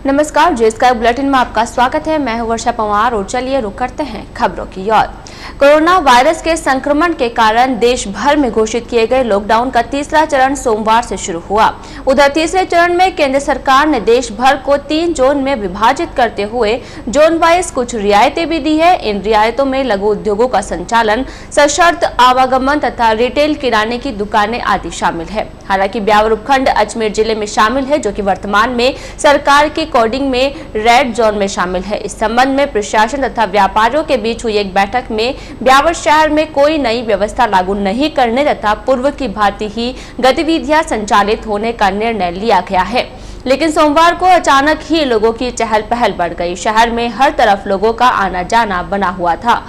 नमस्कार, JSK bulletin में आपका स्वागत है। मैं हूं वर्षा पंवार और चलिए रुक करते हैं खबरों की ओर। कोरोना वायरस के संक्रमण के कारण देश भर में घोषित किए गए लॉकडाउन का तीसरा चरण सोमवार से शुरू हुआ। उधर तीसरे चरण में केंद्र सरकार ने देश भर को 3 जोन में विभाजित करते हुए जोन वाइज कुछ रियायतें भी दी है। इन रियायतों में लघु उद्योगों का संचालन, सशर्त आवागमन तथा रिटेल किराने की दुकानें आदि शामिल है। हालांकि ब्यावर उपखंड अजमेर जिले में शामिल है, जो कि वर्तमान में सरकार की कोडिंग में रेड जोन में शामिल है। इस संबंध में प्रशासन तथा व्यापारियों के बीच हुई एक बैठक में ब्यावर शहर में कोई नई व्यवस्था लागू नहीं करने तथा पूर्व की भांति ही गतिविधियां संचालित होने का निर्णय लिया गया है। लेकिन सोमवार को अचानक ही लोगों की चहल पहल बढ़ गई। शहर में हर तरफ लोगों का आना जाना बना हुआ था।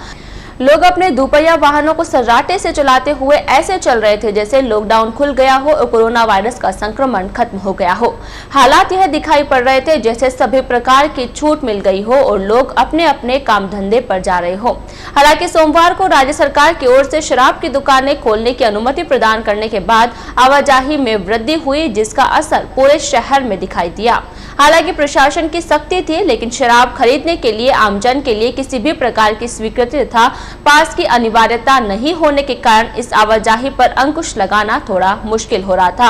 लोग अपने दोपहिया वाहनों को सर्राटे से चलाते हुए ऐसे चल रहे थे जैसे लॉकडाउन खुल गया हो और कोरोना वायरस का संक्रमण खत्म हो गया हो। हालात यह दिखाई पड़ रहे थे जैसे सभी प्रकार की छूट मिल गई हो और लोग अपने अपने काम धंधे पर जा रहे हो। हालांकि सोमवार को राज्य सरकार की ओर से शराब की दुकानें खोलने की अनुमति प्रदान करने के बाद आवाजाही में वृद्धि हुई, जिसका असर पूरे शहर में दिखाई दिया। हालांकि प्रशासन की सख्ती थी, लेकिन शराब खरीदने के लिए आमजन के लिए किसी भी प्रकार की स्वीकृति तथा पास की अनिवार्यता नहीं होने के कारण इस आवाजाही पर अंकुश लगाना थोड़ा मुश्किल हो रहा था।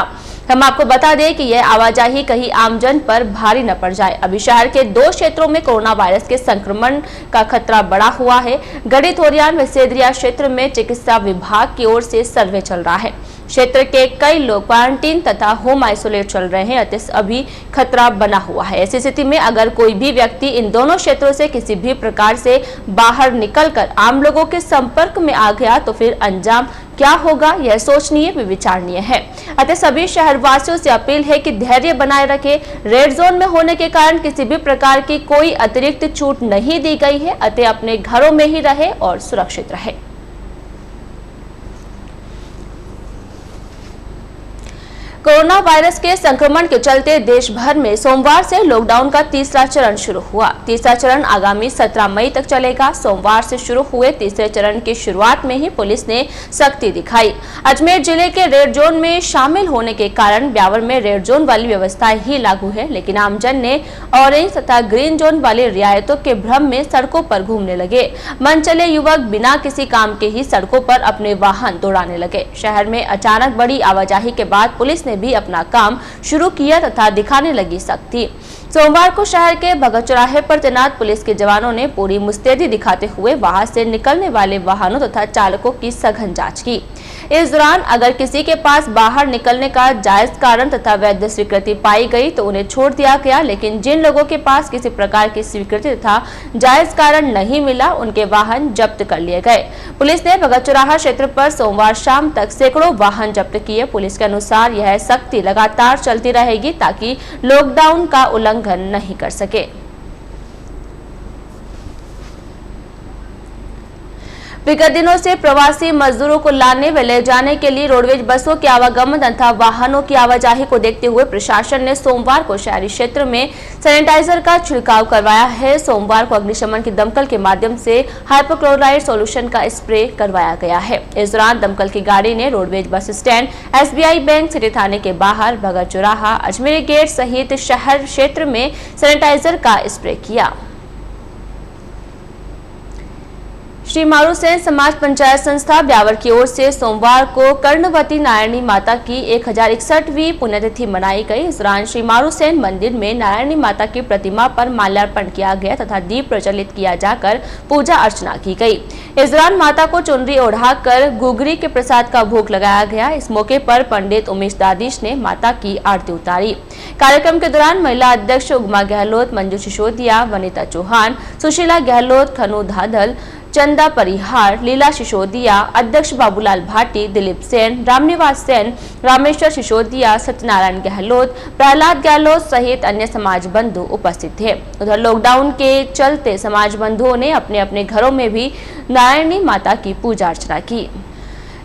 हम आपको बता दें कि यह आवाजाही कहीं आमजन पर भारी न पड़ जाए। अभी शहर के 2 क्षेत्रों में कोरोना वायरस के संक्रमण का खतरा बढ़ा हुआ है। गढ़ी थोरियान व सेदरिया क्षेत्र में चिकित्सा विभाग की ओर से सर्वे चल रहा है। क्षेत्र के कई लोग क्वारंटीन तथा होम आइसोलेट चल रहे हैं, अतः अभी खतरा बना हुआ है। ऐसी स्थिति में अगर कोई भी व्यक्ति इन दोनों क्षेत्रों से किसी भी प्रकार से बाहर निकलकर आम लोगों के संपर्क में आ गया तो फिर अंजाम क्या होगा, यह सोचनीय व विचारणीय है। अतः सभी शहरवासियों से अपील है कि धैर्य बनाए रखें। रेड जोन में होने के कारण किसी भी प्रकार की कोई अतिरिक्त छूट नहीं दी गई है, अतः अपने घरों में ही रहे और सुरक्षित रहे। कोरोना वायरस के संक्रमण के चलते देश भर में सोमवार से लॉकडाउन का तीसरा चरण शुरू हुआ। तीसरा चरण आगामी 17 मई तक चलेगा। सोमवार से शुरू हुए तीसरे चरण की शुरुआत में ही पुलिस ने सख्ती दिखाई। अजमेर जिले के रेड जोन में शामिल होने के कारण ब्यावर में रेड जोन वाली व्यवस्थाएं ही लागू है, लेकिन आमजन ने ऑरेंज तथा ग्रीन जोन वाली रियायतों के भ्रम में सड़कों पर घूमने लगे। मनचले युवक बिना किसी काम के ही सड़कों पर अपने वाहन दौड़ाने लगे। शहर में अचानक बड़ी आवाजाही के बाद पुलिस ने भी अपना काम शुरू किया तथा दिखाने लगी सख्ती। सोमवार को शहर के भगत चौराहे पर तैनात पुलिस के जवानों ने पूरी मुस्तैदी दिखाते हुए वहां से निकलने वाले वाहनों तथा चालकों की सघन जांच की। इस दौरान अगर किसी के पास बाहर निकलने का जायज कारण तथा वैध स्वीकृति पाई गई तो उन्हें छोड़ दिया गया, लेकिन जिन लोगों के पास किसी प्रकार की स्वीकृति तथा जायज कारण नहीं मिला उनके वाहन जब्त कर लिए गए। पुलिस ने भगत चौराहा क्षेत्र पर सोमवार शाम तक सैकड़ों वाहन जब्त किए। पुलिस के अनुसार यह सख्ती लगातार चलती रहेगी ताकि लॉकडाउन का उल्लंघन नहीं कर सके। विगत दिनों से प्रवासी मजदूरों को लाने व ले जाने के लिए रोडवेज बसों के आवागमन तथा वाहनों की आवाजाही को देखते हुए प्रशासन ने सोमवार को शहरी क्षेत्र में सैनिटाइजर का छिड़काव करवाया है। सोमवार को अग्निशमन की दमकल के माध्यम से हाइपोक्लोराइड सॉल्यूशन का स्प्रे करवाया गया है। इस दौरान दमकल की गाड़ी ने roadways bus stand, SBI bank, city थाने के बाहर, भगत चौराहा, अजमेरी गेट सहित शहर क्षेत्र में सैनिटाइजर का स्प्रे किया। श्री मारूसेन समाज पंचायत संस्था ब्यावर की ओर से सोमवार को कर्णवती नारायणी माता की 1061वीं पुण्यतिथि मनाई गई। इस दौरान श्री मारूसेन मंदिर में नारायणी माता की प्रतिमा पर माल्यार्पण किया गया तथा दीप प्रज्वलित किया जाकर पूजा अर्चना की गई। इस दौरान माता को चुनरी ओढ़ाकर गुगरी के प्रसाद का भोग लगाया गया। इस मौके पर पंडित उमेश दादीश ने माता की आरती उतारी। कार्यक्रम के दौरान महिला अध्यक्ष उगमा गहलोत, मंजू सिसोदिया, वनिता चौहान, सुशीला गहलोत, खनू धाधल, चंदा परिहार, लीला सिसोदिया, अध्यक्ष बाबूलाल भाटी, दिलीप सेन, रामनिवास सेन, रामेश्वर सिसोदिया, सत्यनारायण गहलोत, प्रहलाद गहलोत सहित अन्य समाज बंधु उपस्थित थे। उधर लॉकडाउन के चलते समाज बंधुओं ने अपने अपने घरों में भी नारायणी माता की पूजा अर्चना की।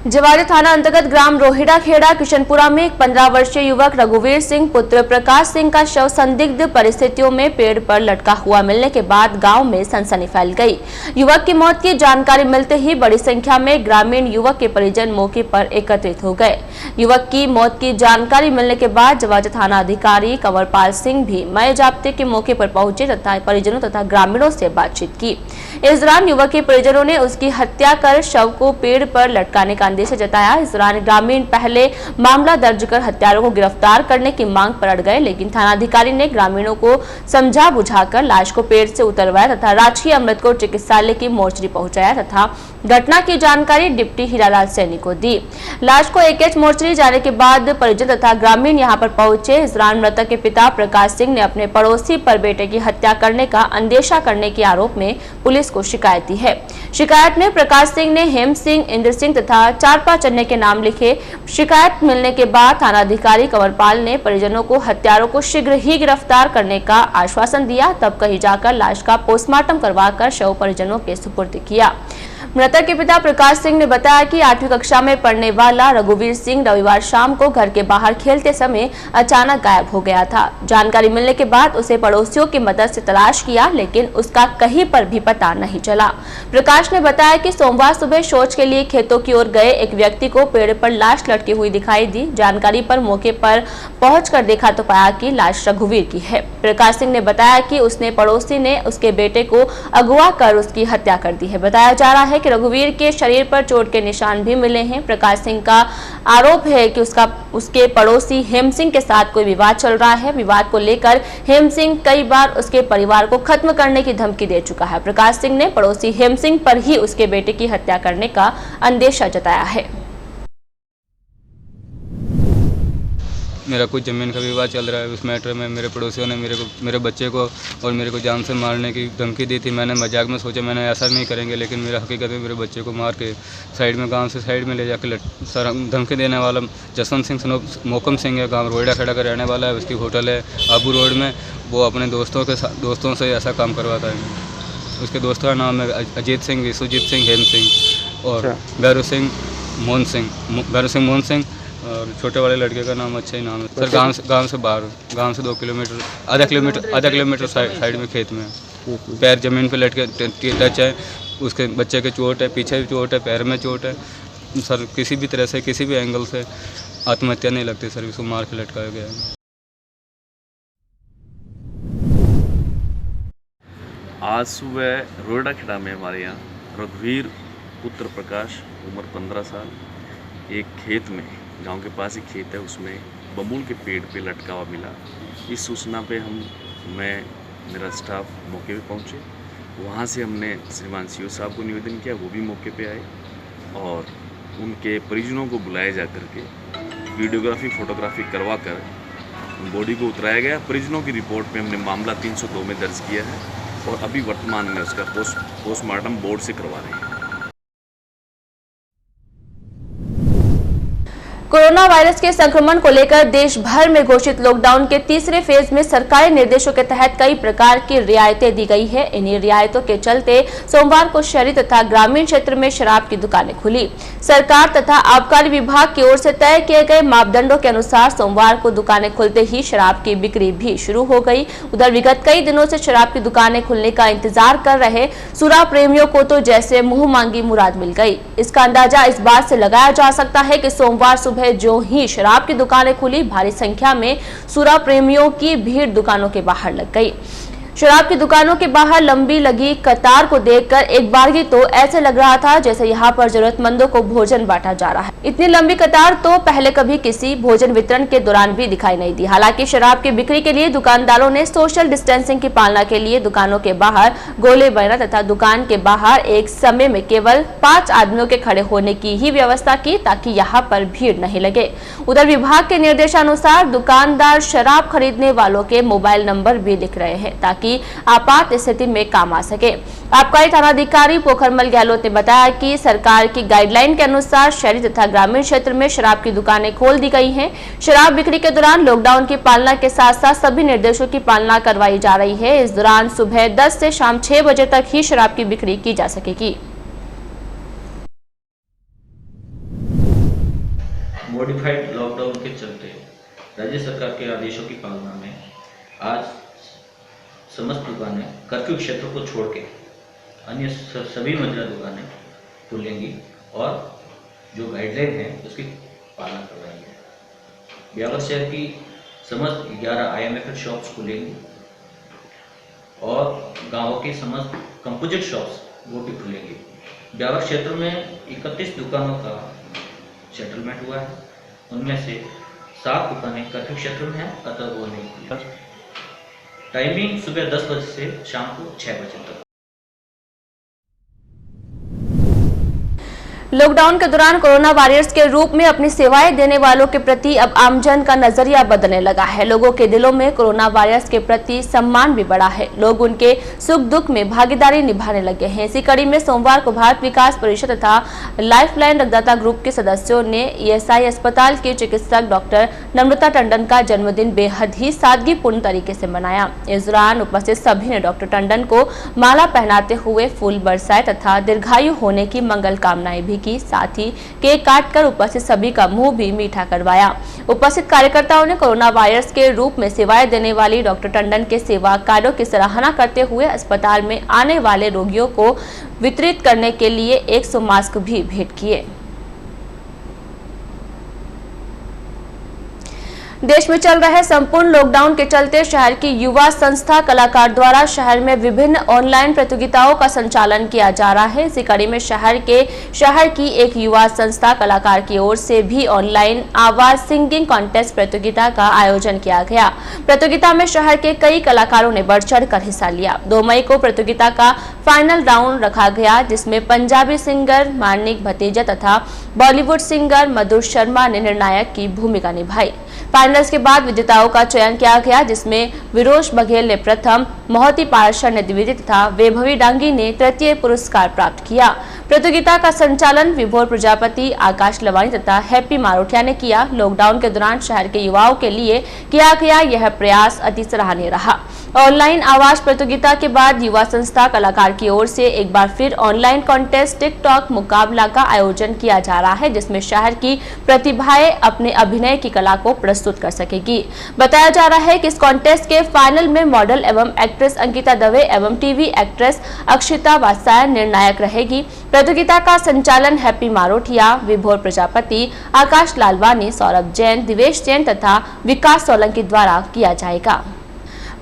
जवारी थाना अंतर्गत ग्राम रोहिड़ा खेड़ा किशनपुरा में एक 15 वर्षीय युवक रघुवीर सिंह पुत्र प्रकाश सिंह का शव संदिग्ध परिस्थितियों में पेड़ पर लटका हुआ मिलने के बाद गांव में सनसनी फैल गई। युवक की मौत की जानकारी मिलते ही बड़ी संख्या में ग्रामीण युवक के परिजन मौके पर एकत्रित हो गए। युवक की मौत की जानकारी मिलने के बाद जवारी थाना अधिकारी कंवरपाल सिंह भी मय जाब्ते के मौके पर पहुंचे तथा परिजनों तथा ग्रामीणों से बातचीत की। इस दौरान युवक के परिजनों ने उसकी हत्या कर शव को पेड़ पर लटकाने का आदेश जताया। इस दौरान ग्रामीण पहले मामला दर्ज कर हत्यारों को गिरफ्तार करने की मांग पर अड़ गए, लेकिन थानाधिकारी ने ग्रामीणों को समझा बुझाकर लाश को पेड़ से उतरवाया तथा राजकीय अमृतकोट चिकित्सालय की मोर्चरी पहुंचाया तथा घटना की जानकारी डिप्टी हीरालाल सैनी को दी। लाश को एकेएच मोर्चरी जाने के बाद परिजन तथा ग्रामीण यहां पर पहुंचे। इस दौरान मृतक के पिता प्रकाश सिंह ने अपने पड़ोसी पर बेटे की हत्या करने का अंदेशा करने के आरोप में पुलिस को शिकायत दी है। शिकायत में प्रकाश सिंह ने हेम सिंह, इंद्र सिंह तथा 4-5 अन्य के नाम लिखे। शिकायत मिलने के बाद थानाधिकारी कंवरपाल ने परिजनों को हत्यारों को शीघ्र ही गिरफ्तार करने का आश्वासन दिया। तब कहीं जाकर लाश का पोस्टमार्टम करवाकर शव परिजनों के सुपुर्द किया। मृतक के पिता प्रकाश सिंह ने बताया कि 8वीं कक्षा में पढ़ने वाला रघुवीर सिंह रविवार शाम को घर के बाहर खेलते समय अचानक गायब हो गया था। जानकारी मिलने के बाद उसे पड़ोसियों की मदद से तलाश किया, लेकिन उसका कहीं पर भी पता नहीं चला। प्रकाश ने बताया कि सोमवार सुबह शौच के लिए खेतों की ओर गए एक व्यक्ति को पेड़ पर लाश लटकी हुई दिखाई दी। जानकारी पर मौके पर पहुंचकर देखा तो पाया कि लाश रघुवीर की है। प्रकाश सिंह ने बताया कि उसने पड़ोसी ने उसके बेटे को अगवा कर उसकी हत्या कर दी है। बताया जा रहा है कि रघुवीर के शरीर पर चोट के निशान भी मिले हैं। प्रकाश सिंह का आरोप है कि उसके पड़ोसी हेम सिंह के साथ कोई विवाद चल रहा है। विवाद को लेकर हेम सिंह कई बार उसके परिवार को खत्म करने की धमकी दे चुका है। प्रकाश सिंह ने पड़ोसी हेम सिंह पर ही उसके बेटे की हत्या करने का अंदेशा जताया है। मेरा कुछ ज़मीन का विवाद चल रहा है। उस मैटर में मेरे पड़ोसियों ने मेरे बच्चे को और मेरे को जान से मारने की धमकी दी थी। मैंने मजाक में सोचा मैंने ऐसा नहीं करेंगे, लेकिन मेरा हकीकत में मेरे बच्चे को मार के साइड में गांव से साइड में ले जाकर धमकी देने वाला जसवंत सिंह मोकम सिंह है, गांव रोहिड़ा खेड़ा का रहने वाला है। उसकी होटल है आबू रोड में। वो अपने दोस्तों से ऐसा काम करवाता है। उसके दोस्तों का नाम है अजीत सिंह, विश्वजीत सिंह, हेम सिंह और भैरू सिंह मोहन सिंह और छोटे वाले लड़के का नाम अच्छा ही नाम है सर। गांव से बाहर, गांव से 2 किलोमीटर, आधा किलोमीटर साइड में खेत में पैर ज़मीन पे लटके टच है। उसके बच्चे के चोट है, पीछे भी चोट है, पैर में चोट है सर। किसी भी तरह से, किसी भी एंगल से आत्महत्या नहीं लगती सर। इसको मार के लटकाया गया है। आज सुबह रोहिड़ा खेड़ा में हमारे यहाँ रघुवीर पुत्र प्रकाश उम्र 15 साल एक खेत में, गांव के पास ही खेत है, उसमें बबूल के पेड़ पे लटका हुआ मिला। इस सूचना पे मेरा स्टाफ मौके पे पहुंचे। वहां से हमने श्रीमान सीओ साहब को निवेदन किया, वो भी मौके पे आए और उनके परिजनों को बुलाया जा करके वीडियोग्राफी फोटोग्राफी करवा कर बॉडी को उतराया गया। परिजनों की रिपोर्ट में हमने मामला 302 में दर्ज किया है और अभी वर्तमान में उसका पोस्टमार्टम बोर्ड से करवा रहे हैं। कोरोना वायरस के संक्रमण को लेकर देश भर में घोषित लॉकडाउन के तीसरे फेज में सरकारी निर्देशों के तहत कई प्रकार की रियायतें दी गई है। इन्हीं रियायतों के चलते सोमवार को शहरी तथा ग्रामीण क्षेत्र में शराब की दुकानें खुली। सरकार तथा आबकारी विभाग की ओर से तय किए गए मापदंडों के अनुसार सोमवार को दुकानें खुलते ही शराब की बिक्री भी शुरू हो गई। उधर विगत कई दिनों से शराब की दुकानें खुलने का इंतजार कर रहे सुरा प्रेमियों को तो जैसे मुंह मांगी मुराद मिल गई। इसका अंदाजा इस बात से लगाया जा सकता है कि सोमवार सुबह जो ही शराब की दुकानें खुली, भारी संख्या में सुरा प्रेमियों की भीड़ दुकानों के बाहर लग गई। शराब की दुकानों के बाहर लंबी लगी कतार को देखकर एक बारगी तो ऐसे लग रहा था जैसे यहाँ पर जरूरतमंदों को भोजन बांटा जा रहा है। इतनी लंबी कतार तो पहले कभी किसी भोजन वितरण के दौरान भी दिखाई नहीं दी। हालांकि शराब की बिक्री के लिए दुकानदारों ने सोशल डिस्टेंसिंग की पालना के लिए दुकानों के बाहर गोले बैनर तथा दुकान के बाहर एक समय में केवल 5 आदमियों के खड़े होने की ही व्यवस्था की, ताकि यहाँ पर भीड़ नहीं लगे। उधर विभाग के निर्देशानुसार दुकानदार शराब खरीदने वालों के मोबाइल नंबर भी लिख रहे हैं ताकि आपात स्थिति में काम आ सके। आबकारी थानाधिकारी पोखरमल गहलोत ने बताया कि सरकार की गाइडलाइन के अनुसार शहरी तथा ग्रामीण क्षेत्र में शराब की दुकानें खोल दी गई हैं। शराब बिक्री के दौरान लॉकडाउन की पालना के साथ साथ सभी निर्देशों की पालना करवाई जा रही है। इस दौरान सुबह 10 से शाम 6 बजे तक ही शराब की बिक्री की जा सकेगी। मॉडिफाइड लॉकडाउन के चलते राज्य सरकार के आदेशों की पालना में आज समस्त दुकानें कर्फ्यू क्षेत्र को छोड़ के अन्य सभी मदिरा दुकानें खुलेंगी और जो गाइडलाइन है उसकी पालना करवाएंगे। ब्यावर शहर की समस्त 11 IMFL शॉप्स खुलेंगी और गाँव की समस्त कंपोजिट शॉप्स वो भी खुलेंगी। ब्यावर क्षेत्र में 31 दुकानों का सेटलमेंट हुआ है, उनमें से 7 दुकानें कर्फ्यू क्षेत्र में हैं, अतः वो नहीं खुली। टाइमिंग सुबह 10 बजे से शाम को 6 बजे तक। लॉकडाउन के दौरान कोरोना वॉरियर्स के रूप में अपनी सेवाएं देने वालों के प्रति अब आमजन का नजरिया बदलने लगा है। लोगों के दिलों में कोरोना वॉरियर्स के प्रति सम्मान भी बढ़ा है। लोग उनके सुख दुख में भागीदारी निभाने लगे हैं। इसी कड़ी में सोमवार को भारत विकास परिषद तथा लाइफलाइन रक्तदाता ग्रुप के सदस्यों ने ESI अस्पताल के चिकित्सक डॉक्टर नम्रता टंडन का जन्मदिन बेहद ही सादगीपूर्ण तरीके से मनाया। इस दौरान उपस्थित सभी ने डॉक्टर टंडन को माला पहनाते हुए फूल बरसाए तथा दीर्घायु होने की मंगल कामनाएं भी की। साथ ही केक काटकर उपस्थित सभी का मुंह भी मीठा करवाया। उपस्थित कार्यकर्ताओं ने कोरोना वायरस के रूप में सेवाएं देने वाली डॉक्टर टंडन के सेवा कार्यों की सराहना करते हुए अस्पताल में आने वाले रोगियों को वितरित करने के लिए 100 मास्क भी भेंट किए। देश में चल रहे संपूर्ण लॉकडाउन के चलते शहर की युवा संस्था कलाकार द्वारा शहर में विभिन्न ऑनलाइन प्रतियोगिताओं का संचालन किया जा रहा है। इसी कड़ी में शहर की एक युवा संस्था कलाकार की ओर से भी ऑनलाइन आवाज सिंगिंग कॉन्टेस्ट प्रतियोगिता का आयोजन किया गया। प्रतियोगिता में शहर के कई कलाकारों ने बढ़ चढ़ कर हिस्सा लिया। 2 मई को प्रतियोगिता का फाइनल राउंड रखा गया, जिसमें पंजाबी सिंगर मानिक भतीजा तथा बॉलीवुड सिंगर मधुर शर्मा ने निर्णायक की भूमिका निभाई। फाइनल्स के बाद विजेताओं का चयन किया गया, जिसमें विरोश बघेल ने प्रथम, मोहती पाराशर ने द्वितीय तथा वैभवी डांगी ने तृतीय पुरस्कार प्राप्त किया। प्रतियोगिता का संचालन विभोर प्रजापति, आकाश लवानी तथा हैप्पी मारोठिया ने किया। लॉकडाउन के दौरान शहर के युवाओं के लिए किया गया यह प्रयास अति सराहनीय रहा। ऑनलाइन आवाज प्रतियोगिता के बाद युवा संस्था कलाकार की ओर से एक बार फिर ऑनलाइन कॉन्टेस्ट टिकटॉक मुकाबला का आयोजन किया जा रहा है, जिसमें शहर की प्रतिभाएं अपने अभिनय की कला को प्रस्तुत कर सकेगी। बताया जा रहा है कि इस कॉन्टेस्ट के फाइनल में मॉडल एवं एक्ट्रेस अंकिता दवे एवं टीवी एक्ट्रेस अक्षिता वात्स्यायन निर्णायक रहेगी। प्रतियोगिता का संचालन हैप्पी मारोठिया, विभोर प्रजापति, आकाश लालवानी, सौरभ जैन, दिवेश जैन तथा विकास सोलंकी द्वारा किया जाएगा।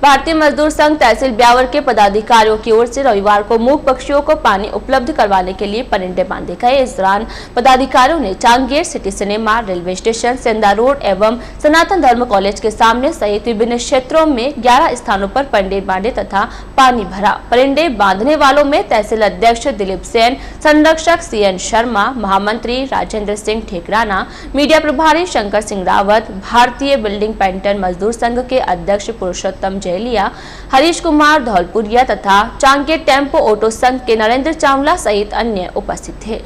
भारतीय मजदूर संघ तहसील ब्यावर के पदाधिकारियों की ओर से रविवार को मूक पक्षियों को पानी उपलब्ध करवाने के लिए परिंदे बांधे गए। इस दौरान पदाधिकारियों ने चांगेर, सिटी सिनेमा, रेलवे स्टेशन, सेंधा रोड एवं सनातन धर्म कॉलेज के सामने सहित विभिन्न क्षेत्रों में 11 स्थानों पर परिंदे बांधे तथा पानी भरा। परिंदे बांधने वालों में तहसील अध्यक्ष दिलीप सेन, संरक्षक CN शर्मा, महामंत्री राजेंद्र सिंह ठेकराना, मीडिया प्रभारी शंकर सिंह रावत, भारतीय बिल्डिंग पेंटर मजदूर संघ के अध्यक्ष पुरुषोत्तम लिया, हरीश कुमार धौलपुरिया तथा चांगेर टेम्पो ऑटो संघ के नरेंद्र चावला सहित अन्य उपस्थित थे।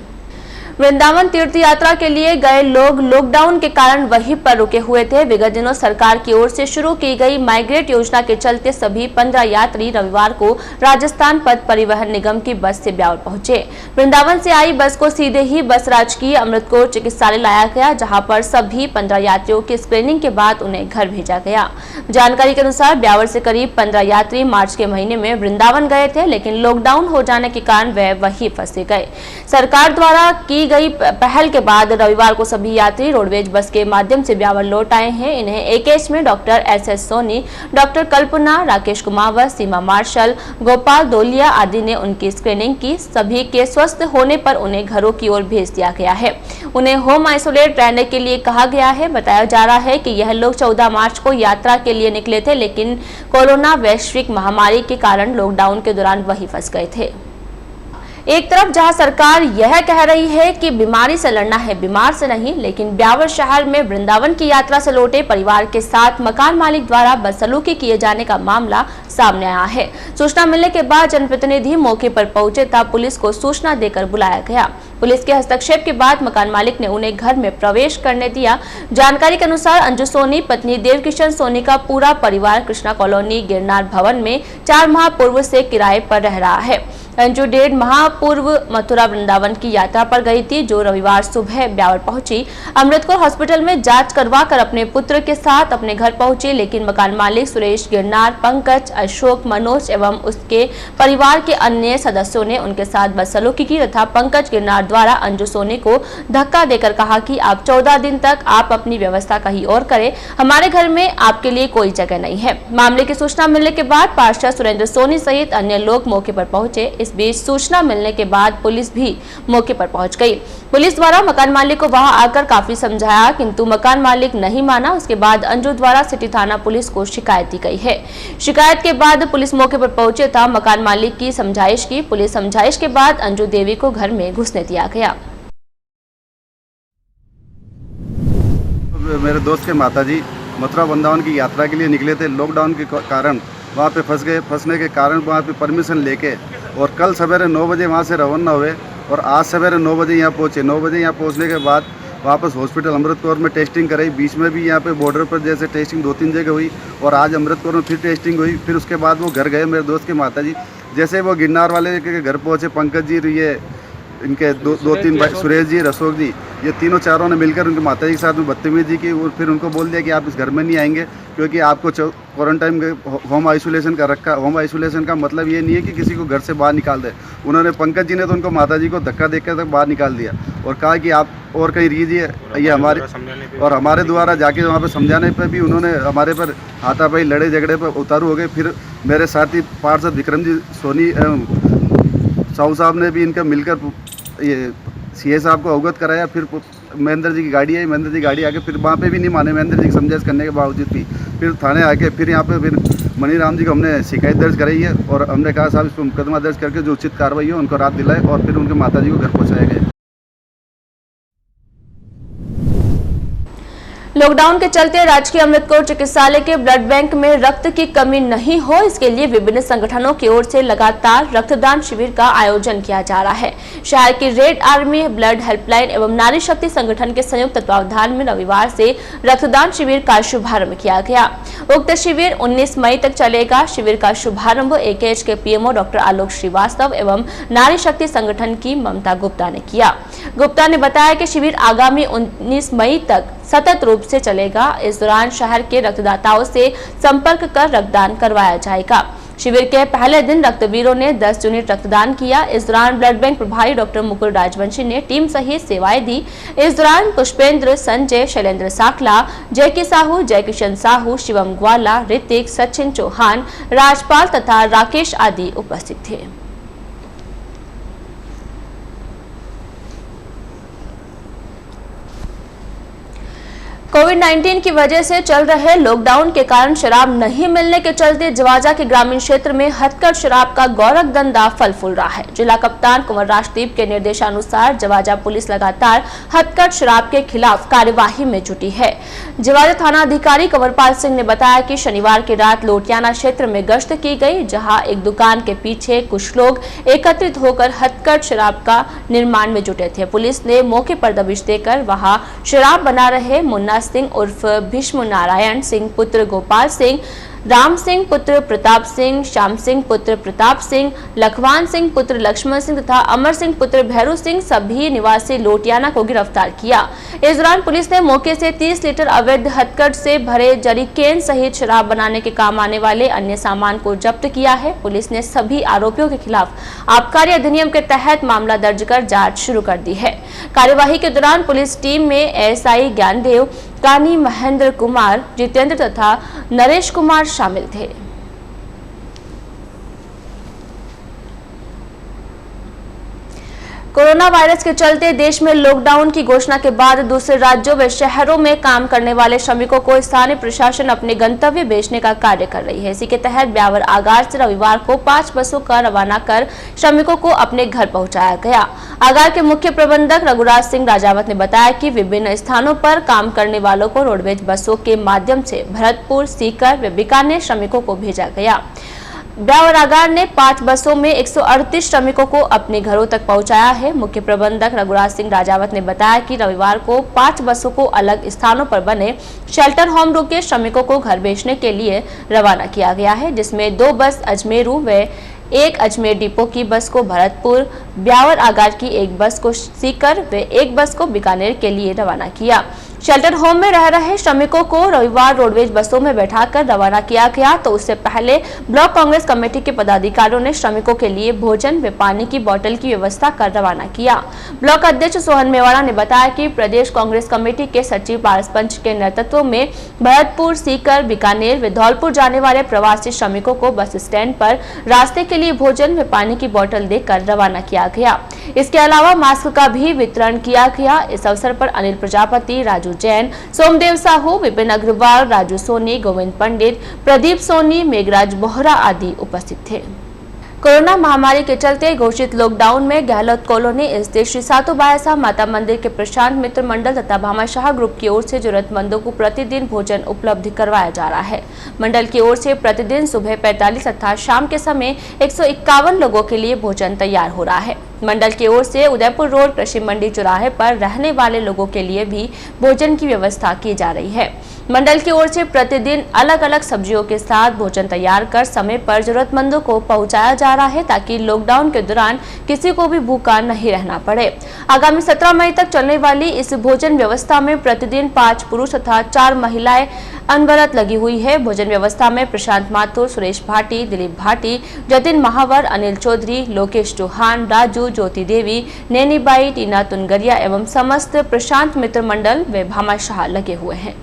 वृंदावन तीर्थ यात्रा के लिए गए लोग लॉकडाउन के कारण वहीं पर रुके हुए थे। विगत दिनों सरकार की ओर से शुरू की गई माइग्रेट योजना के चलते सभी 15 यात्री रविवार को राजस्थान पथ परिवहन निगम की बस से ब्यावर पहुंचे। वृंदावन से आई बस को सीधे ही बस राजकीय अमृतकोट चिकित्सालय लाया गया, जहां पर सभी 15 यात्रियों की स्क्रीनिंग के बाद उन्हें घर भेजा गया। जानकारी के अनुसार ब्यावर से करीब 15 यात्री मार्च के महीने में वृंदावन गए थे, लेकिन लॉकडाउन हो जाने के कारण वह वहीं फंसे गए। सरकार द्वारा की गई पहल के बाद रविवार को सभी यात्री रोडवेज बस के माध्यम से ब्यावर लौट आए हैं। इन्हें एकेएच में डॉक्टर SS सोनी, डॉक्टर कल्पना, राकेश कुमावत, सीमा मार्शल, गोपाल दोलिया आदि ने उनकी स्क्रीनिंग की। सभी के स्वस्थ होने पर उन्हें घरों की ओर भेज दिया गया है। उन्हें होम आइसोलेट रहने के लिए कहा गया है। बताया जा रहा है कि यह लोग 14 मार्च को यात्रा के लिए निकले थे, लेकिन कोरोना वैश्विक महामारी के कारण लॉकडाउन के दौरान वहीं फंस गए थे। एक तरफ जहां सरकार यह कह रही है कि बीमारी से लड़ना है, बीमार से नहीं, लेकिन ब्यावर शहर में वृंदावन की यात्रा से लौटे परिवार के साथ मकान मालिक द्वारा बदसलूकी किए जाने का मामला सामने आया है। सूचना मिलने के बाद जनप्रतिनिधि मौके पर पहुंचे तब पुलिस को सूचना देकर बुलाया गया। पुलिस के हस्तक्षेप के बाद मकान मालिक ने उन्हें घर में प्रवेश करने दिया। जानकारी के अनुसार अंजू सोनी, पत्नी देवकिशन सोनी का पूरा परिवार कृष्णा कॉलोनी गिरनार भवन में 4 माह पूर्व से किराए पर रह रहा है। अंजू डेढ़ माह पूर्व मथुरा वृंदावन की यात्रा पर गई थी, जो रविवार सुबह ब्यावर पहुंची। अमृतकोर हॉस्पिटल में जांच करवाकर अपने पुत्र के साथ अपने घर पहुंची, लेकिन मकान मालिक सुरेश गिरनार, पंकज, अशोक, मनोज एवं उसके परिवार के अन्य सदस्यों ने उनके साथ बदसलूकी की तथा पंकज गिरनार द्वारा अंजू सोनी को धक्का देकर कहा कि आप 14 दिन तक आप अपनी व्यवस्था कहीं और करें, हमारे घर में आपके लिए कोई जगह नहीं है। मामले की सूचना मिलने के बाद पार्षद सुरेंद्र सोनी सहित अन्य लोग मौके पर पहुंचे। इस बीच सूचना मिलने के बाद पुलिस भी मौके पर पहुंच गई। पुलिस द्वारा मकान मालिक को वहां आकर काफी समझाया, किंतु मकान मालिक नहीं माना। उसके बाद अंजू द्वारा सिटी थाना पुलिस को शिकायत दी गई है। शिकायत के बाद पुलिस मौके पर पहुंचे था, मकान मालिक की समझाइश की। पुलिस समझाइश के बाद अंजू देवी को घर में घुसने दिया गया। मेरे दोस्त के माताजी मथुरा वृंदावन की यात्रा के लिए निकले थे। लॉकडाउन के कारण वहाँ पे फंस गए। फंसने के कारण वहाँ पे परमिशन लेके और कल सवेरे 9 बजे वहाँ से रवाना हुए और आज सवेरे 9 बजे यहाँ पहुँचे। 9 बजे यहाँ पहुँचने के बाद वापस हॉस्पिटल अमृतकोर में टेस्टिंग कराई। बीच में भी यहाँ पे बॉर्डर पर जैसे टेस्टिंग 2-3 जगह हुई और आज अमृतकोर में फिर टेस्टिंग हुई। फिर उसके बाद वो घर गए। मेरे दोस्त के माताजी जैसे वो गिरनार वाले के घर पहुँचे, पंकज जी, ये इनके दो तीन भाई सुरेश जी, अशोक जी, ये तीनों चारों ने मिलकर उनके माताजी के साथ में बदतमीजी की और फिर उनको बोल दिया कि आप इस घर में नहीं आएंगे क्योंकि आपको क्वारंटाइन होम आइसोलेशन का रखा। होम आइसोलेशन का मतलब ये नहीं है कि किसी को घर से बाहर निकाल दे। उन्होंने पंकज जी ने तो उनको माताजी को धक्का देकर तक बाहर निकाल दिया और कहा कि आप और कहीं रहिए। ये हमारे द्वारा जाके वहाँ पर समझाने पर भी उन्होंने हमारे पर हाथापाई, लड़े झगड़े पर उतारू हो गए। फिर मेरे साथी पार्षद विक्रम जी सोनी साहू साहब ने भी इनका मिलकर ये सीए साहब को अवगत कराया। फिर महेंद्र जी की गाड़ी आई। महेंद्र जी गाड़ी आके फिर वहाँ पे भी नहीं माने। महेंद्र जी की समझाइश करने के बावजूद भी फिर थाने आके फिर यहाँ पे फिर मनीराम जी को हमने शिकायत दर्ज कराई है और हमने कहा साहब इस पर मुकदमा दर्ज करके जो उचित कार्रवाई हो उनको राहत दिलाए और फिर उनके माताजी को घर पहुँचाया गया। लॉकडाउन के चलते राजकीय अमृतकोर चिकित्सालय के ब्लड बैंक में रक्त की कमी नहीं हो, इसके लिए विभिन्न संगठनों की ओर से लगातार रक्तदान शिविर का आयोजन किया जा रहा है। शहर की रेड आर्मी, ब्लड हेल्पलाइन एवं नारी शक्ति संगठन के संयुक्त तत्वावधान में रविवार से रक्तदान शिविर का शुभारंभ किया गया। उक्त शिविर 19 मई तक चलेगा। शिविर का शुभारंभ AKH के PMO डॉक्टर आलोक श्रीवास्तव एवं नारी शक्ति संगठन की ममता गुप्ता ने किया। गुप्ता ने बताया कि शिविर आगामी 19 मई तक सतत रूप से चलेगा। इस दौरान शहर के रक्तदाताओं से संपर्क कर रक्तदान करवाया जाएगा। शिविर के पहले दिन रक्तवीरों ने 10 यूनिट रक्तदान किया। इस दौरान ब्लड बैंक प्रभारी डॉक्टर मुकुल राजवंशी ने टीम सहित सेवाएं दी। इस दौरान पुष्पेंद्र, संजय, शैलेंद्र साखला, जयकी साहू, जयकिशन साहू, शिवम ग्वाला, ऋतिक, सचिन चौहान, राजपाल तथा राकेश आदि उपस्थित थे। कोविड-19 की वजह से चल रहे लॉकडाउन के कारण शराब नहीं मिलने के चलते जवाजा के ग्रामीण क्षेत्र में हथकढ़ शराब का गौरव धंधा फल फूल रहा है। जिला कप्तान कुंवर राजदीप के निर्देशानुसार जवाजा पुलिस लगातार हथकढ़ शराब के खिलाफ कार्यवाही में जुटी है। जवाजा थाना अधिकारी कंवरपाल सिंह ने बताया कि शनिवार की रात लोटियाना क्षेत्र में गश्त की गई, जहां एक दुकान के पीछे कुछ लोग एकत्रित होकर हथकढ़ शराब का निर्माण में जुटे थे। पुलिस ने मौके पर दबिश देकर वहां शराब बना रहे मुन्ना सिंह उर्फ भीष्म नारायण सिंह पुत्र गोपाल सिंह, राम सिंह पुत्र प्रताप सिंह, श्याम सिंह पुत्र प्रताप सिंह, लखवान सिंह पुत्र लक्ष्मण सिंह तथा अमर सिंह पुत्र भैरू सिंह सभी निवासी लोटियाना को गिरफ्तार किया। इस दौरान पुलिस ने मौके से 30 लीटर अवैध हथकढ़ से भरे जरीकेन सहित शराब बनाने के काम आने वाले अन्य सामान को जब्त किया है। पुलिस ने सभी आरोपियों के खिलाफ आबकारी अधिनियम के तहत मामला दर्ज कर जांच शुरू कर दी है। कार्यवाही के दौरान पुलिस टीम में एएसआई ज्ञानदेव, कानी, महेंद्र कुमार, जितेंद्र तथा नरेश कुमार शामिल थे। कोरोना वायरस के चलते देश में लॉकडाउन की घोषणा के बाद दूसरे राज्यों व शहरों में काम करने वाले श्रमिकों को स्थानीय प्रशासन अपने गंतव्य भेजने का कार्य कर रही है। इसी के तहत ब्यावर आगार से रविवार को 5 बसों का रवाना कर श्रमिकों को अपने घर पहुंचाया गया। आगार के मुख्य प्रबंधक रघुराज सिंह राजावत ने बताया कि विभिन्न स्थानों पर काम करने वालों को रोडवेज बसों के माध्यम से भरतपुर, सीकर व बीकानेर श्रमिकों को भेजा गया। ब्यावर आगार ने 5 बसों में 138 श्रमिकों को अपने घरों तक पहुंचाया है। मुख्य प्रबंधक रघुराज सिंह राजावत ने बताया कि रविवार को 5 बसों को अलग स्थानों पर बने शेल्टर होम रुके श्रमिकों को घर भेजने के लिए रवाना किया गया है, जिसमें 2 बस अजमेरू व एक अजमेर डिपो की बस को भरतपुर, ब्यावर आगार की एक बस को सीकर व एक बस को बीकानेर के लिए रवाना किया। शेल्टर होम में रह रहे श्रमिकों को रविवार रोडवेज बसों में बैठाकर रवाना किया गया, तो उससे पहले ब्लॉक कांग्रेस कमेटी के पदाधिकारियों ने श्रमिकों के लिए भोजन व पानी की बोतल की व्यवस्था कर रवाना किया। ब्लॉक अध्यक्ष सोहन मेवाड़ा ने बताया कि प्रदेश कांग्रेस कमेटी के सचिव पारस पंच के नेतृत्व में भरतपुर, सीकर, बीकानेर व धौलपुर जाने वाले प्रवासी श्रमिकों को बस स्टैंड पर रास्ते के लिए भोजन व पानी की बोतल देकर रवाना किया गया। इसके अलावा मास्क का भी वितरण किया गया। इस अवसर पर अनिल प्रजापति, राजू जैन, सोमदेव साहू, विपिन अग्रवाल, राजू सोनी, गोविंद पंडित, प्रदीप सोनी, मेघराज बोहरा आदि उपस्थित थे। कोरोना महामारी के चलते घोषित लॉकडाउन में गहलोत कॉलोनी स्थित श्री सातु बायासा माता मंदिर के प्रशांत मित्र मंडल तथा भामाशाह ग्रुप की ओर से जरूरतमंदों को प्रतिदिन भोजन उपलब्ध करवाया जा रहा है। मंडल की ओर से प्रतिदिन सुबह 45 तथा शाम के समय 151 लोगों के लिए भोजन तैयार हो रहा है। मंडल की ओर से उदयपुर रोड कृषि मंडी चौराहे पर रहने वाले लोगों के लिए भी भोजन की व्यवस्था की जा रही है। मंडल की ओर से प्रतिदिन अलग अलग सब्जियों के साथ भोजन तैयार कर समय पर जरूरतमंदों को पहुंचाया जा रहा है, ताकि लॉकडाउन के दौरान किसी को भी भूखा नहीं रहना पड़े। आगामी 17 मई तक चलने वाली इस भोजन व्यवस्था में प्रतिदिन 5 पुरुष तथा 4 महिलाएं अनवरत लगी हुई है। भोजन व्यवस्था में प्रशांत माथुर, सुरेश भाटी, दिलीप भाटी, जतिन महावर, अनिल चौधरी, लोकेश चौहान, राजू, ज्योति देवी, नैनीबाई, टीना तुनगरिया एवं समस्त प्रशांत मित्र मंडल व भामाशाह लगे हुए हैं।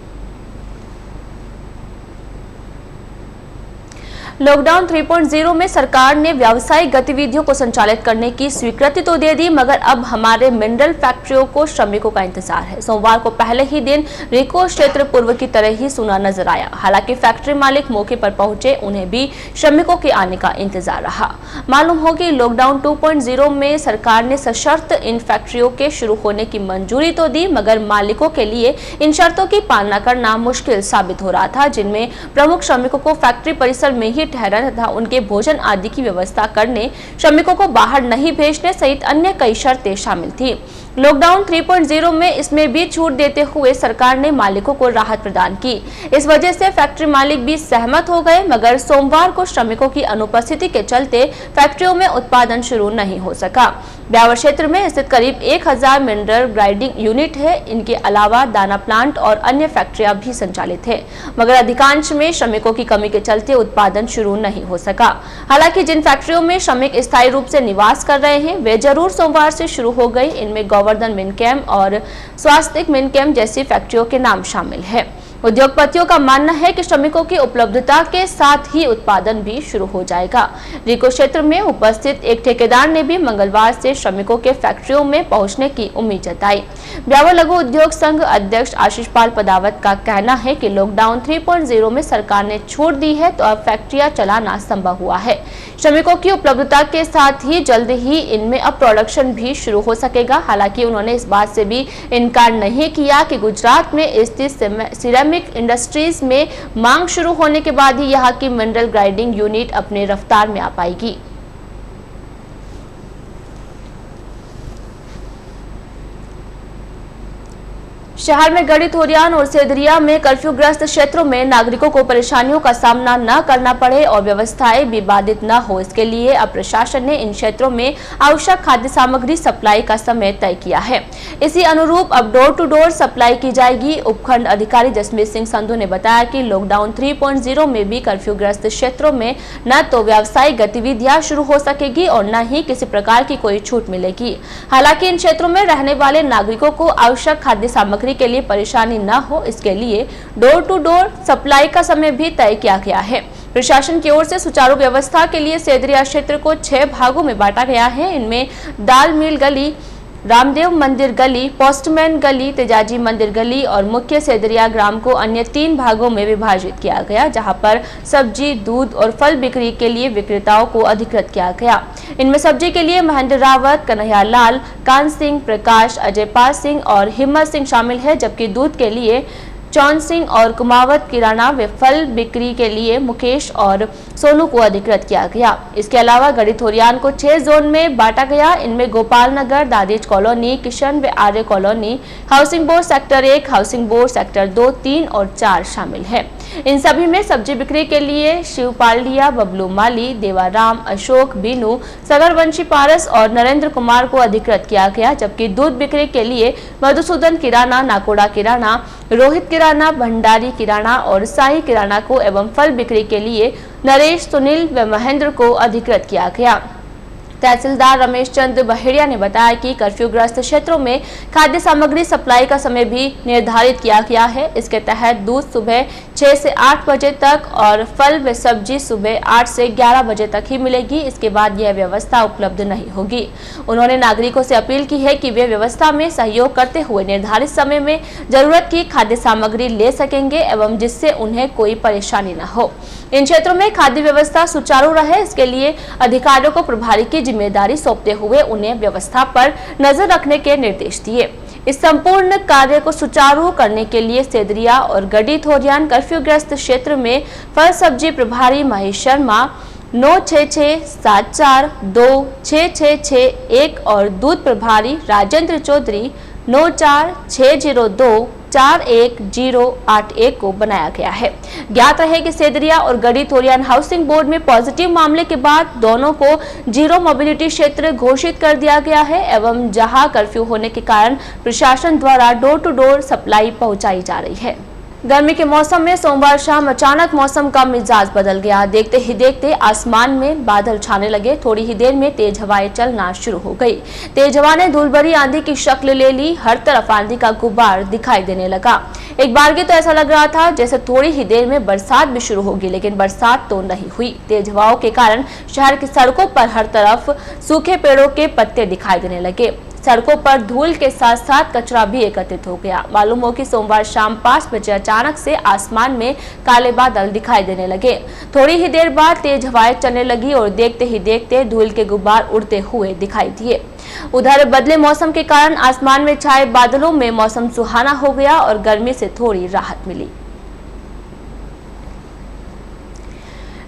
लॉकडाउन 3.0 में सरकार ने व्यावसायिक गतिविधियों को संचालित करने की स्वीकृति तो दे दी, मगर अब हमारे मिनरल फैक्ट्रियों को श्रमिकों का इंतजार है। सोमवार को पहले ही दिन रिको क्षेत्र पूर्व की तरह ही सूना नजर आया। हालांकि फैक्ट्री मालिक मौके पर पहुंचे, उन्हें भी श्रमिकों के आने का इंतजार रहा। मालूम हो कि लॉकडाउन 2.0 में सरकार ने सशर्त इन फैक्ट्रियों के शुरू होने की मंजूरी तो दी, मगर मालिकों के लिए इन शर्तों की पालना करना मुश्किल साबित हो रहा था, जिनमें प्रमुख श्रमिकों को फैक्ट्री परिसर में ही ठहरना तथा उनके भोजन आदि की व्यवस्था करने, श्रमिकों को बाहर नहीं भेजने सहित अन्य कई शर्तें शामिल थी। लॉकडाउन 3.0 में इसमें भी छूट देते हुए सरकार ने मालिकों को राहत प्रदान की। इस वजह से फैक्ट्री मालिक भी सहमत हो गए, मगर सोमवार को श्रमिकों की अनुपस्थिति के चलते फैक्ट्रियों में उत्पादन शुरू नहीं हो सका। ब्यावर क्षेत्र में स्थित करीब 1000 मिनरल ग्राइंडिंग यूनिट है। इनके अलावा दाना प्लांट और अन्य फैक्ट्रियां भी संचालित है, मगर अधिकांश में श्रमिकों की कमी के चलते उत्पादन शुरू नहीं हो सका। हालांकि जिन फैक्ट्रियों में श्रमिक स्थायी रूप से निवास कर रहे हैं, वे जरूर सोमवार से शुरू हो गई। इनमें गोवर्धन मिनकेम और स्वास्तिक मिनकेम जैसी फैक्ट्रियों के नाम शामिल है। उद्योगपतियों का मानना है कि श्रमिकों की उपलब्धता के साथ ही उत्पादन भी शुरू हो जाएगा। रिको क्षेत्र में उपस्थित एक ठेकेदार ने भी मंगलवार से श्रमिकों के फैक्ट्रियों में पहुंचने की उम्मीद जताई। ब्यावर लघु उद्योग संघ अध्यक्ष आशीष पाल पदावत का कहना है कि लॉकडाउन 3.0 में सरकार ने छूट दी है, तो अब फैक्ट्रियां चलाना संभव हुआ है। श्रमिकों की उपलब्धता के साथ ही जल्द ही इनमें अब प्रोडक्शन भी शुरू हो सकेगा। हालांकि उन्होंने इस बात से भी इनकार नहीं किया कि गुजरात में स्थित सिरेमिक इंडस्ट्रीज में मांग शुरू होने के बाद ही यहाँ की मिनरल ग्राइंडिंग यूनिट अपने रफ्तार में आ पाएगी। शहर में गढ़ी थोरियान और सेदरिया में कर्फ्यू ग्रस्त क्षेत्रों में नागरिकों को परेशानियों का सामना न करना पड़े और व्यवस्थाएं भी बाधित न हो, इसके लिए अब प्रशासन ने इन क्षेत्रों में आवश्यक खाद्य सामग्री सप्लाई का समय तय किया है। इसी अनुरूप अब डोर टू डोर सप्लाई की जाएगी। उपखंड अधिकारी जसमीत सिंह संधू ने बताया कि लॉकडाउन 3.0 में भी कर्फ्यू ग्रस्त क्षेत्रों में न तो व्यावसायिक गतिविधियां शुरू हो सकेगी और न ही किसी प्रकार की कोई छूट मिलेगी। हालांकि इन क्षेत्रों में रहने वाले नागरिकों को आवश्यक खाद्य सामग्री के लिए परेशानी न हो, इसके लिए डोर टू डोर सप्लाई का समय भी तय किया गया है। प्रशासन की ओर से सुचारू व्यवस्था के लिए सेदरिया क्षेत्र को 6 भागों में बांटा गया है। इनमें दाल मिल गली, रामदेव मंदिर गली, पोस्टमैन गली, तेजाजी मंदिर गली और मुख्य सेदरिया ग्राम को अन्य 3 भागों में विभाजित किया गया, जहां पर सब्जी, दूध और फल बिक्री के लिए विक्रेताओं को अधिकृत किया गया। इनमें सब्जी के लिए महेंद्र रावत, कन्हैया लाल, कान सिंह, प्रकाश, अजय पाल सिंह और हिम्मत सिंह शामिल है, जबकि दूध के लिए चौन सिंह और कुमावत, किराना व फल बिक्री के लिए मुकेश और सोनू को अधिकृत किया गया। इसके अलावा गढ़ी थोरियान को 6 जोन में बांटा गया। इनमें गोपाल नगर, दादीज कॉलोनी, किशन व Arya colony, housing board sector 1, housing board sector 2, 3 और 4 शामिल है। इन सभी में सब्जी बिक्री के लिए शिवपालिया, बबलू माली, देवाराम, अशोक, बीनू, सगरवंशी पारस और नरेंद्र कुमार को अधिकृत किया गया, जबकि दूध बिक्री के लिए मधुसूदन किराना, नाकोड़ा किराना, रोहित किराना, भंडारी किराना और साई किराना को एवं फल बिक्री के लिए नरेश, सुनील व महेंद्र को अधिकृत किया गया। तहसीलदार रमेश चंद्र बहेड़िया ने बताया कि कर्फ्यूग्रस्त क्षेत्रों में खाद्य सामग्री सप्लाई का समय भी निर्धारित किया गया है। इसके तहत दूध सुबह 6 से 8 बजे तक और फल व सब्जी सुबह 8 से 11 बजे तक ही मिलेगी। इसके बाद यह व्यवस्था उपलब्ध नहीं होगी। उन्होंने नागरिकों से अपील की है कि वे व्यवस्था में सहयोग करते हुए निर्धारित समय में जरूरत की खाद्य सामग्री ले सकेंगे एवं जिससे उन्हें कोई परेशानी न हो। इन क्षेत्रों में खाद्य व्यवस्था सुचारू रहे, इसके लिए अधिकारियों को प्रभारी की जिम्मेदारी सौंपते हुए उन्हें व्यवस्था पर नजर रखने के निर्देश दिए। इस संपूर्ण कार्य को सुचारू करने के लिए सेदरिया और गडी थोरियान कर्फ्यूग्रस्त क्षेत्र में फल सब्जी प्रभारी महेश शर्मा 96674266661 और दूध प्रभारी राजेंद्र चौधरी 946024181 को बनाया गया है। ज्ञात रहे कि सेदरिया और गडी थोरियान हाउसिंग बोर्ड में पॉजिटिव मामले के बाद दोनों को जीरो मोबिलिटी क्षेत्र घोषित कर दिया गया है एवं जहां कर्फ्यू होने के कारण प्रशासन द्वारा डोर टू डोर सप्लाई पहुंचाई जा रही है। गर्मी के मौसम में सोमवार शाम अचानक मौसम का मिजाज बदल गया। देखते ही देखते आसमान में बादल छाने लगे। थोड़ी ही देर में तेज हवाएं चलना शुरू हो गई। तेज हवा ने धूलभरी आंधी की शक्ल ले ली। हर तरफ आंधी का गुब्बार दिखाई देने लगा। एक बार तो ऐसा लग रहा था जैसे थोड़ी ही देर में बरसात भी शुरू होगी, लेकिन बरसात तो नहीं हुई। तेज हवाओं के कारण शहर की सड़कों पर हर तरफ सूखे पेड़ों के पत्ते दिखाई देने लगे। सड़कों पर धूल के साथ साथ कचरा भी एकत्रित हो गया। मालूम हो कि सोमवार शाम 5 बजे अचानक से आसमान में काले बादल दिखाई देने लगे। थोड़ी ही देर बाद तेज हवाएं चलने लगी और देखते ही देखते धूल के गुब्बार उड़ते हुए दिखाई दिए। उधर बदले मौसम के कारण आसमान में छाए बादलों में मौसम सुहाना हो गया और गर्मी से थोड़ी राहत मिली।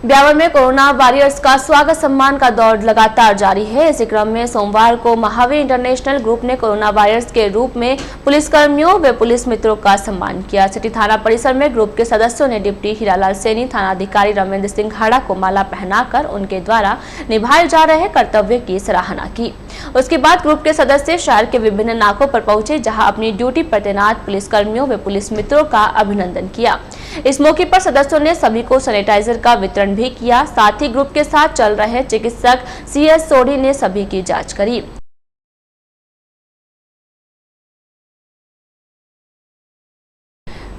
ब्यावर में कोरोना वॉरियर्स का स्वागत सम्मान का दौर लगातार जारी है। इसी क्रम में सोमवार को महावीर इंटरनेशनल ग्रुप ने कोरोना वॉरियर्स के रूप में पुलिसकर्मियों व पुलिस मित्रों का सम्मान किया। सिटी थाना परिसर में ग्रुप के सदस्यों ने डिप्टी हीरालाल सैनी, थानाधिकारी रविंद्र सिंघाड़ा को माला पहनाकर उनके द्वारा निभाए जा रहे कर्तव्य की सराहना की। उसके बाद ग्रुप के सदस्य शहर के विभिन्न नाकों पर पहुंचे, जहां अपनी ड्यूटी पर तैनात पुलिसकर्मियों व पुलिस मित्रों का अभिनंदन किया। इस मौके पर सदस्यों ने सभी को सैनिटाइजर का वितरण भी किया। साथ ही ग्रुप के साथ चल रहे चिकित्सक CS सोढ़ी ने सभी की जांच करी।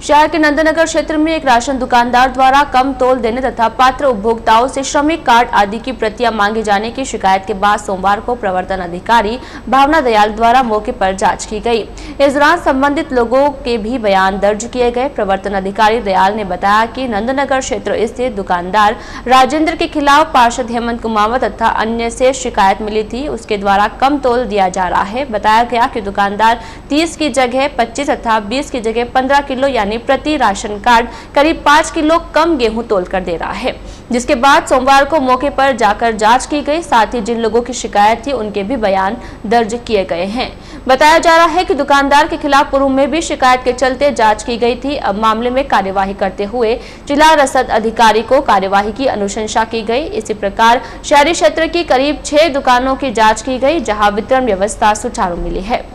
शहर के नंदनगर क्षेत्र में एक राशन दुकानदार द्वारा कम तोल देने तथा पात्र उपभोक्ताओं से श्रमिक कार्ड आदि की प्रतियां मांगे जाने की शिकायत के बाद सोमवार को प्रवर्तन अधिकारी भावना दयाल द्वारा मौके पर जांच की गई। इस दौरान संबंधित लोगों के भी बयान दर्ज किए गए। प्रवर्तन अधिकारी दयाल ने बताया कि नंदनगर क्षेत्र स्थित दुकानदार राजेंद्र के खिलाफ पार्षद हेमंत कुमावत तथा अन्य से शिकायत मिली थी। उसके द्वारा कम तोल दिया जा रहा है। बताया गया कि दुकानदार 30 की जगह 25 तथा 20 की जगह 15 किलो यानी प्रति राशन कार्ड करीब 5 किलो कम गेहूं तोल कर दे रहा है, जिसके बाद सोमवार को मौके पर जाकर जांच की गई। साथ ही जिन लोगों की शिकायत थी उनके भी बयान दर्ज किए गए हैं। बताया जा रहा है कि दुकानदार के खिलाफ पूर्व में भी शिकायत के चलते जांच की गई थी। अब मामले में कार्यवाही करते हुए जिला रसद अधिकारी को कार्यवाही की अनुशंसा की गई। इसी प्रकार शहरी क्षेत्र की करीब 6 दुकानों की जाँच की गई, जहाँ वितरण व्यवस्था सुचारू मिली है।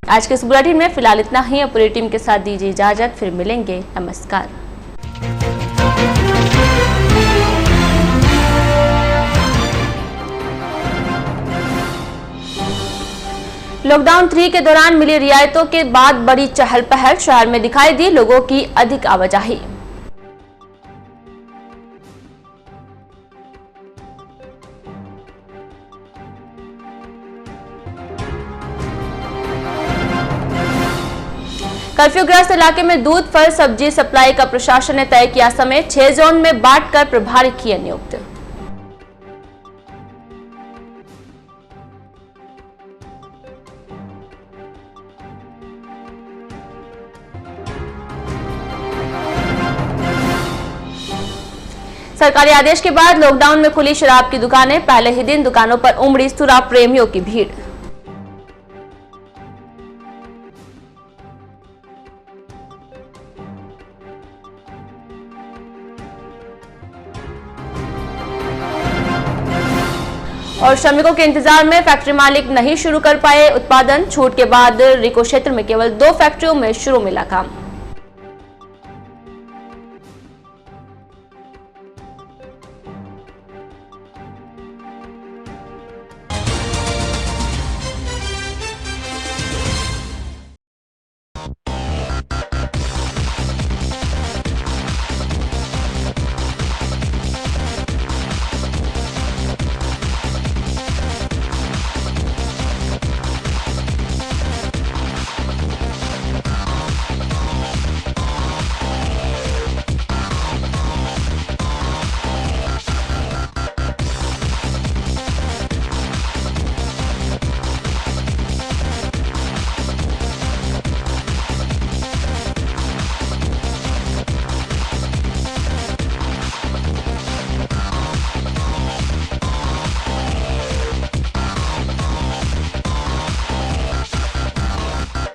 आज के इस बुलेटिन में फिलहाल इतना ही। पूरी टीम के साथ दीजिए इजाजत, फिर मिलेंगे। नमस्कार। लॉकडाउन 3 के दौरान मिली रियायतों के बाद बड़ी चहल पहल। शहर में दिखाई दी लोगों की अधिक आवाजाही। कर्फ्यूग्रस्त इलाके में दूध, फल, सब्जी सप्लाई का प्रशासन ने तय किया समय। 6 जोन में बांटकर प्रभारी किए नियुक्त। सरकारी आदेश के बाद लॉकडाउन में खुली शराब की दुकानें। पहले ही दिन दुकानों पर उमड़ी शराब प्रेमियों की भीड़। और श्रमिकों के इंतजार में फैक्ट्री मालिक नहीं शुरू कर पाए उत्पादन। छूट के बाद रिको क्षेत्र में केवल 2 फैक्ट्रियों में शुरू मिला काम।